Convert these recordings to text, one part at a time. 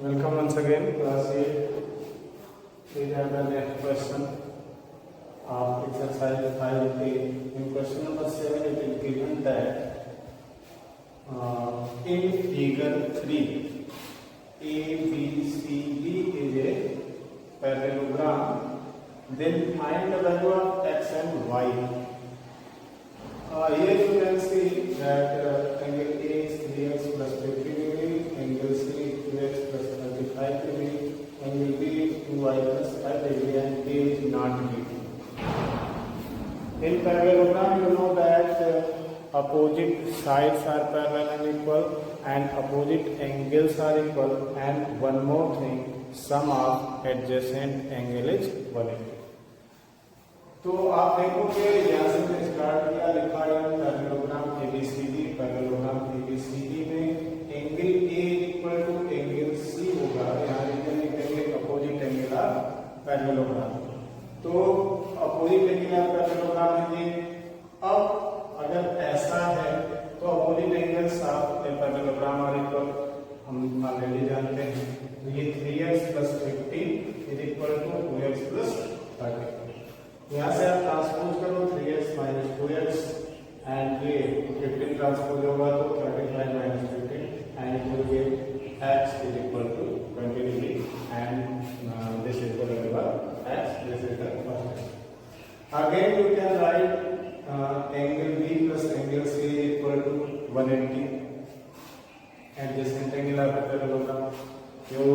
Welcome once again, class 8. We have the next question of exercise 5A. In question number 7, it is given that in figure 3, ABCD is a parallelogram. Then find the value of x and y. Here you can see that angle A is 3x plus 50 degree, angle C 2x plus 35 degree, angle B is 2y plus 5 degree, and A is not given. In parallelogram, you know that opposite sides are parallel and equal, and opposite angles are equal, and one more thing, sum of adjacent angle is 180. तो आप देखोगे यहाँ से मैंने start किया, लिखा है parallelogram ABCD. Parallelogram ABCD में angle A equal to angle C होगा। यहाँ लिखेंगे अपोजिट एंगल ऑफ पैरेललोग्राम। तो अपोजिट एंगल ऑफ पैरेललोग्राम है ये। अब अगर ऐसा है तो opposite angles of parallelogram are equal, हम ऑलरेडी जानते हैं। तो ये 3x plus 50 is equal to 2x plus 30। यहाँ से आप ट्रांसपोज करो 3x minus 2x एंड ये 15 ट्रांसपोज होगा तो 35 minus 15 and it will give x is equal to 20 degree and this is the value of x, this is the first. Again you can write angle B plus angle C is equal to 180. Adjacent angle of parallelogram. You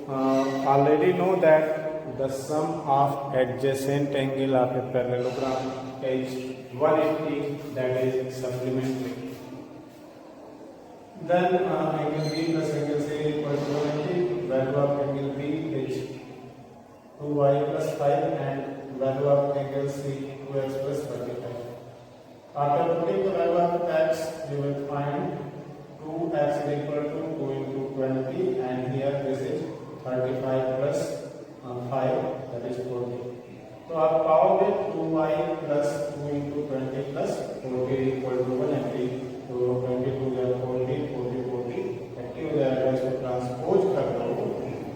already know that the sum of adjacent angle of a parallelogram is 180, that is supplementary. Then angle B plus angle C is equal to 180. Value of angle B is 2y plus 5 and value of angle C 2x plus 35. After putting the value of x, you will find 2x is equal to 2 into 20 and here this is 35 plus 5, that is 40. तो आप पाओगे 2y plus 2 into 20 plus 40 equal to 180. तो 22 या 40, 40, 40 80 हो जाएगा। इसको transpose कर दो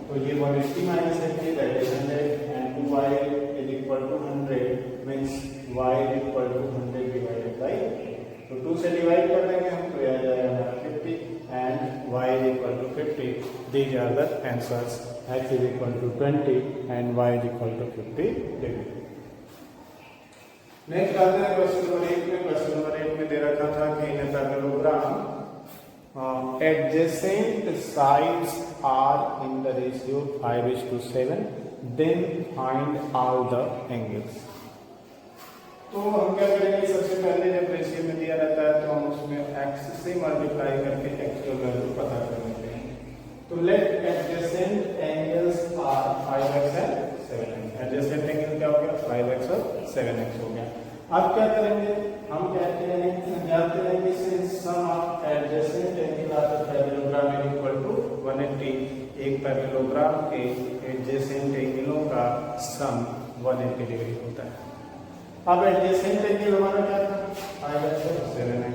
तो ये 180 minus 80 that is 100 and 2y is equal to 100 means y is equal to 100 divided by 8. तो 2 से डिवाइड कर देंगे हम तो यह आ जाएगा 50 and y is equal to 50. These are the answers. X is equal to 20 and y is equal to 50 degree. Next आते हैं क्वेश्चन नंबर 8 में। क्वेश्चन नंबर 8 में दे रखा था कि इन parallelogram adjacent sides are in the ratio 5:7, then find all the angles. तो हम क्या करेंगे, सबसे पहले जब रेशियो में दिया रहता है तो हम उसमें x से मल्टीप्लाई करके एक्चुअल वैल्यू पता कर लेते हैं। तो let adjacent angles are 5x and 7x। Adjacent angle क्या हो गया, 5x और 7x हो गया। अब क्या करेंगे, हम कहते हैं जानते हैं कि since sum of adjacent angle of the parallelogram is equal to 180। एक पैरेललोग्राम के एडजेसेंट एंगलों का सम 180 डिग्री होता है। अब एडजेसेंट एंगल हमारा क्या था, 5x और 7x।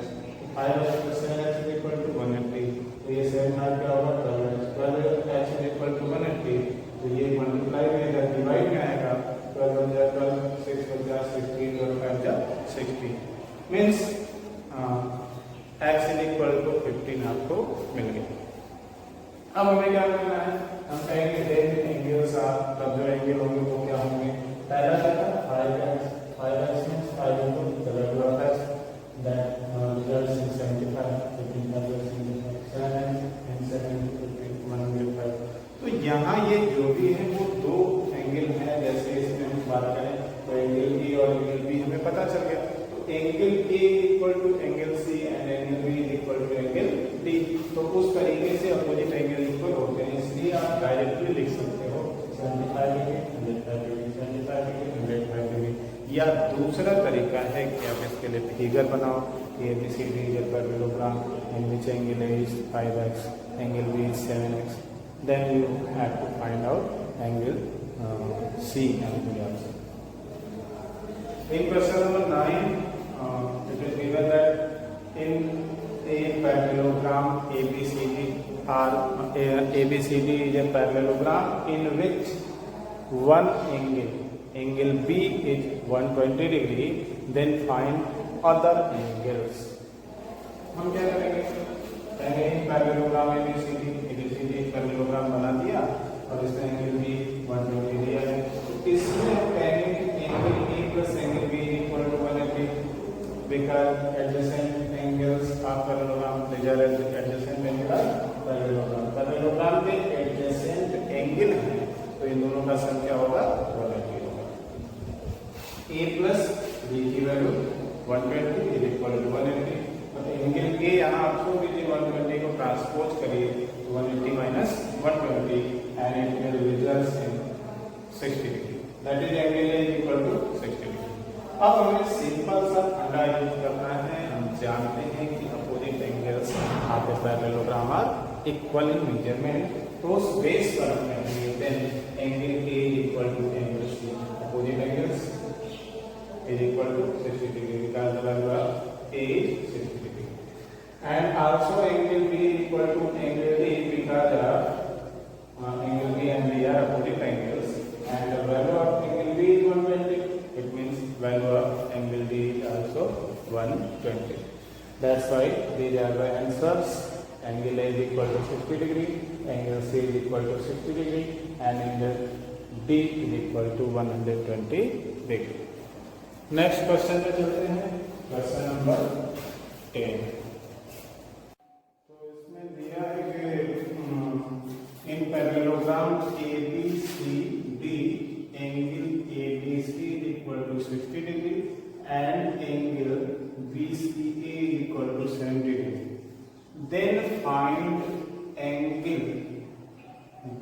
5x plus 7x is equal to 180। तो ये 7 क्या होगा, 12x। 12x is equal to 180। तो ये मल्टीप्लाई में इधर डिवाइड में आएगा। 12 बन जाए 12, 6 बन जाए 60, 12 5 जा 60 means x is equal to 15 आपको मिल गया। अब हमें क्या करना है, हम कहेंगे देन एंगल्स आर, तब जो एंगल होंगे वो क्या होंगे, पहला था 5x। 5x means 5 into the value of x, that results in 75. 15 plus 75, 7 and 7 into 15, 105. तो यहाँ ये जो भी है वो दो एंगल है। जैसे इसमें हम बात करें तो एंगल ए और एंगल बी हमें पता चल गया। तो angle A equal to angle C and angle B equal to angle D. तो उस तरीके से अपोजिट एंगल इक्वल होते हैं, इसलिए आप डायरेक्टली लिख सकते हो 75 डिग्री 105 डिग्री 75 डिग्री 105 डिग्री। या दूसरा तरीका है कि आप इसके लिए फिगर बनाओ कि ABCD is a parallelogram in which angle A is 5x, angle B is 7x, then you have to find out angle C and B also. In question number 9, it is given that in a parallelogram ABCD are ABCD is a parallelogram in which one angle B is 120 degree, then find other angles. हम क्या करेंगे? पहले parallelogram ABCD parallelogram बना दिया और इसमें angle B 120 दिया है। तो इसमें हम कहेंगे कि angle A plus angle B equal to 180 because adjacent angles of parallelogram they are adjacent angle parallelogram में adjacent एंगल है, तो इन दोनों का सम क्या होगा? 180 होगा। A plus B की वैल्यू 120 is equal to 180। तो एंगल के यहाँ आप शो कीजिए 120 को ट्रांसपोज करिए 180 minus 120 and it will result in 60 degree, that is angle A is equal to 60 degree। अब हमें सिंपल सा फंडा यूज करना है। हम जानते हैं कि opposite angles of a parallelogram are equal in measurement, तो उस बेस पर हम कहेंगे then angle A is equal to angle C, opposite angles is equal to 60 degree because the value of A is 60 degree, and also angle B is equal to angle A because angle B and B are opposite angles, and the value of angle B is 120. It means value of angle D is also 120. That's why these are the answers. Angle A is equal to 60 degree, angle C is equal to 60 degree, and angle D is equal to 120 degree. Next question पे चलते हैं, question number 10। तो इसमें दिया है कि इन parallelogram ABCD angle ABC is equal to 60 degree and angle BCA is equal to 70 degree. Then find angle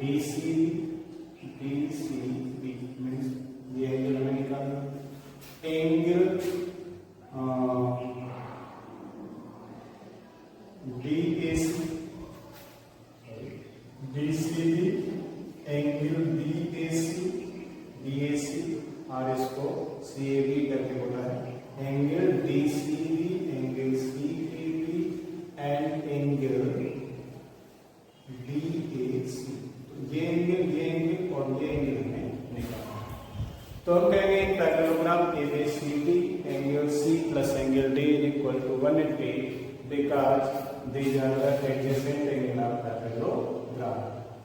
DCB means ये angle हमें निकालना, एंगल DCB एंगल DAC और इसको CAB करके बोला है, angle DCB angle CAB and angle DAC। ये angle और ये एंगल हमें निकालना। तो हम कहेंगे parallelogram ABCD angle C plus angle D is equal to 180 because these are the adjacent angle of parallelogram.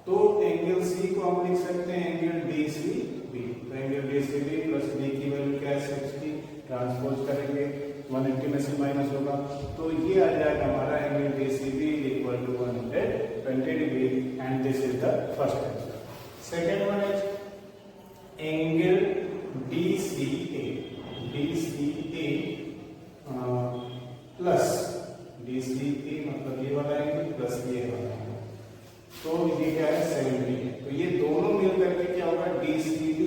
तो एंगल C को हम लिख सकते हैं एंगल DCB, तो एंगल DCB plus D की वैल्यू क्या है 60, ट्रांसपोज करेंगे 180 में से माइनस होगा, तो ये आ जाएगा हमारा angle DCB is equal to 120 degree and this is the first answer। Second one is angle DCA plus DCA मतलब ये वाला एंगल प्लस ये वाला एंगल, तो ये क्या है 70 है। तो ये दोनों मिल करके क्या होगा DCB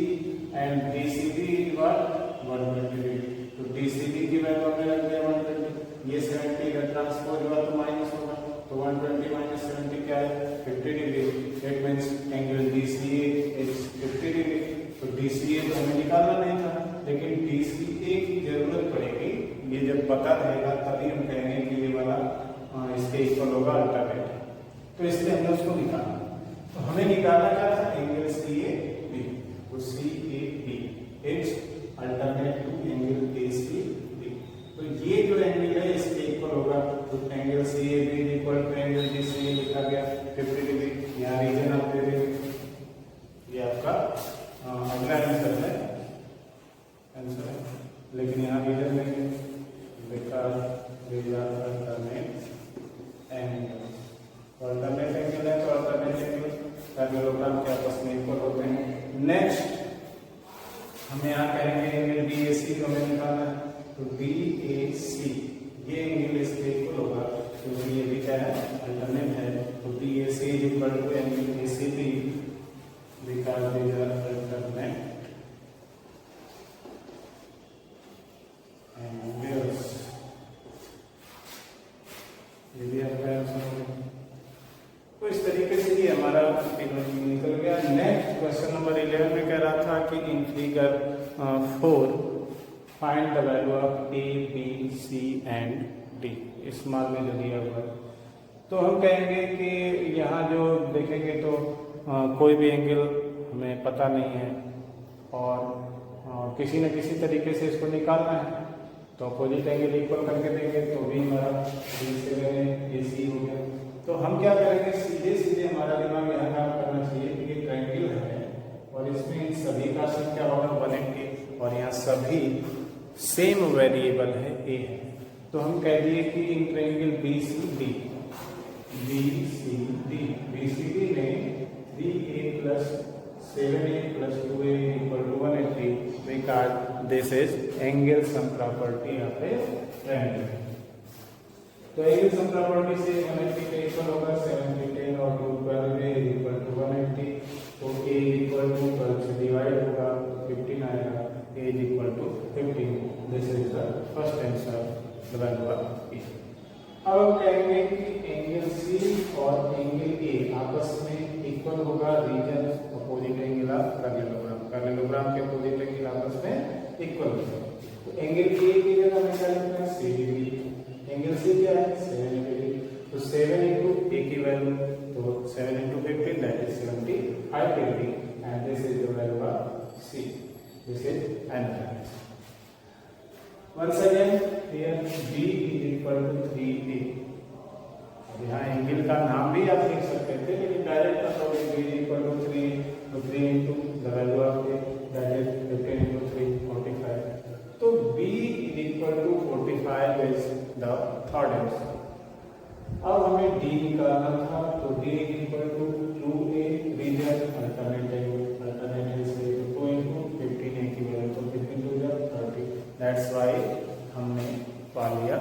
and DCB equal 120 degree. तो DCB की वैल्यू हमें लग गया 120, ये 70 का ट्रांसपोज हुआ तो माइनस होगा, तो 120 माइनस 70 क्या है 50 degree. It means angle DCA is 50 degree. तो DCA तो हमें निकालना नहीं था, लेकिन DCA की जरूरत पड़ेगी, ये जब पता रहेगा तभी हम कहेंगे कि ये वाला इसके इक्वल होगा अल्टरनेट, तो इसलिए हमने उसको निकाला। तो हमें निकालना क्या था एंगल CAB, तो CAB is alternate to angle ACB। तो ये जो एंगल है इसके इक्वल होगा, तो angle CAB equal to angle DCA लिखा गया 50 डिग्री। यहाँ रीजन आप दे देंगे, ये आपका अगला आंसर है, लेकिन यहाँ रीजन नहीं है because these are alternate angles। Alternate angle है तो अल्टरनेट एंगल पैरेललोग्राम के आपस में इक्वल होते हैं। नेक्स्ट हम यहाँ करेंगे एंगल DAC को हमें निकालना है, तो DAC ये एंगल इसके इक्वल होगा क्योंकि ये भी क्या है अल्टरनेट है, तो DAC is equal to angle ACB because these are alternate angles। ये भी आपका आंसर होगा। तो इस तरीके से ये हमारा निकल गया। नेक्स्ट क्वेश्चन नंबर 11 में कह रहा था कि in figure 4 find the value of A, B, C and D। Small में जो दिया हुआ है तो हम कहेंगे कि यहाँ जो देखेंगे तो कोई भी एंगल हमें पता नहीं है और किसी न किसी तरीके से इसको निकालना है, तो अपोजिट एंगल इक्वल करके देंगे तो भी हमारा AC हो गया। तो हम क्या करेंगे, सीधे सीधे हमारा दिमाग यहाँ काम करना चाहिए कि ये ट्रायंगल है और इसमें इन सभी का संख्या होगा 180 और यहाँ सभी सेम वेरिएबल है A है। तो हम कह दिए कि इन ट्रायंगल BCD में 3A plus 7A plus 2A equal to 180 because this is angle sum property of a triangle। तो एंगल सम प्रॉपर्टी से 180 का इक्वल होगा 7 और 2 12A equal to 180। तो A equal to 12 से डिवाइड होगा तो 15 आएगा, A is equal to 15। This is the first answer, the value of E। अब हम कहेंगे कि एंगल C और एंगल A आपस में इक्वल होगा reason opposite angle of parallelogram. Parallelogram के अपोजिट एंगल आपस में इक्वल होगा। तो एंगल A की जगह हमें क्या लिखना है, 60 डिग्री। एंगल C क्या है, 7 डिग्री। तो 7 into A की वैल्यू, तो 7 into 15 that is 75 degree and this is the value of C। This is answer. Once again here B is equal to 3A। अब यहाँ एंगल का नाम भी आप लिख सकते थे, लेकिन डायरेक्ट बताओगे B is equal to 3, तो 3 into the value of A that is 15 into 3 45। तो B is equal to 45 is the third answer। अब हमें D निकालना था, तो D is equal to 2A reason alternate से 2 into 15A की वैल्यू तो 15 to 30। That's why हमने पा लिया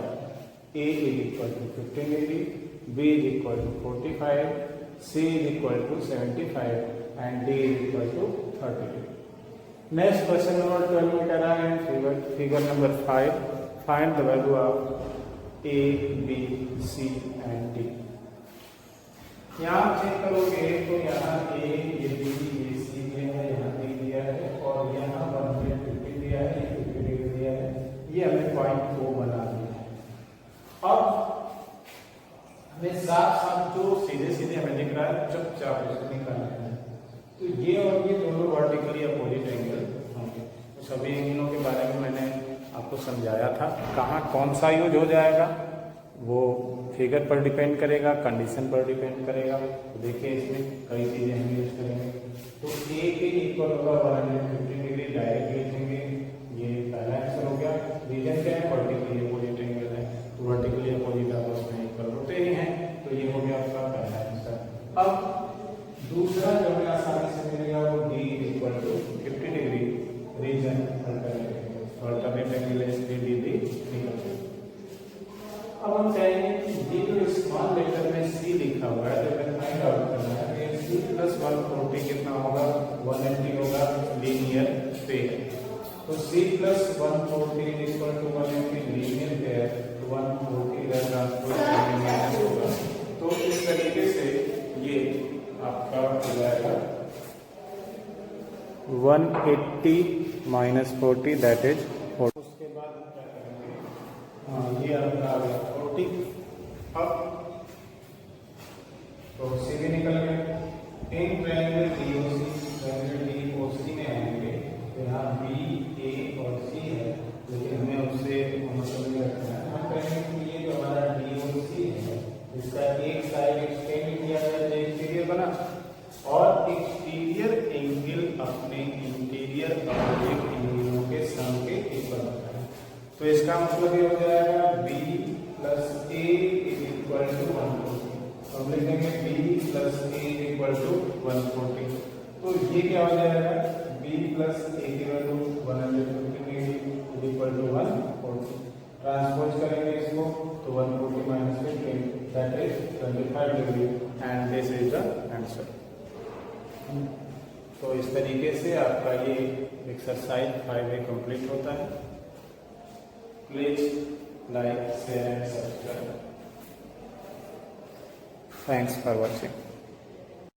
A is equal to 15 degree, B is equal to 45, C is equal to 75 and D is equal to 30 degree. Next question number 12 में कह रहा है figure number 5, find the value of A, B, C and D। यहाँ आप check करोगे तो यहाँ A, ये B, ये C दिया है, यहाँ D दिया है और यहाँ 150 दिया है, ये हमें पॉइंट O बना दिया है। अब हमें साफ साफ जो सीधे सीधे हमें दिख रहा है चुपचाप इसको निकालना है। तो ये और ये दोनों वर्टिकली अपोजिट एंगल होंगे। तो सभी एंगलों के बारे में मैंने आपको समझाया था। कहाँ कौन सा यूज हो जाएगा वो फिगर पर डिपेंड करेगा, कंडीशन पर डिपेंड करेगा। तो देखिए इसमें कई चीजें हम यूज करेंगे। तो A के इक्वल होगा 150 डिग्री, डायरेक्ट लिखेंगे, ये पहला आंसर हो गया। रीजन क्या है, वर्टिकली अपोजिट एंगल है, तो वर्टिकली अपोजिट आपस में इक्वल होते ही हैं, तो ये हो गया आपका पहला आंसर। अब दूसरा जो हमें आसानी से मिलेगा वो D equal to 50 degree, reason alternate angle है इसलिए D निकल गया। अब हम कहेंगे कि D जो स्मॉल लेटर में C लिखा हुआ है, जब हमें फाइंड आउट करना है कि C प्लस 140 कितना होगा, 180 होगा, लीनियर पेयर। तो C plus 140 is equal to 180 linear pair, तो 140 इधर ट्रांसपोज होगा। तो इस तरीके से ये आपका हो जाएगा 180 minus 40 that is 40। उसके बाद हम क्या करेंगे, ये आपका आ गया 40। अब तो C भी निकल गया। इन ट्रायंगल DOC में आएंगे तो यहाँ B, A और C है, लेकिन हमें उससे मतलब नहीं रखना है। हम कहेंगे कि ये जो हमारा DOC है इसका एक साइड एक्सटेंड किया जाए तो एक्सटीरियर बना, और एक्सटीरियर एंगल अपने इंटीरियर अपोजिट एंगलों के सम के इक्वल होता है। तो इसका मतलब ये हो जाएगा B plus A is equal to 140। तो हम लिखेंगे B plus A is equal to 140। तो ये क्या हो जाएगा, B plus A की value 150 is equal to 140। Transpose करेंगे इसको तो 140 minus 15 that is 25 degree and this is the answer। तो इस तरीके से आपका ये एक्सरसाइज 5A कंप्लीट होता है। Please like, share and subscribe. Thanks for watching.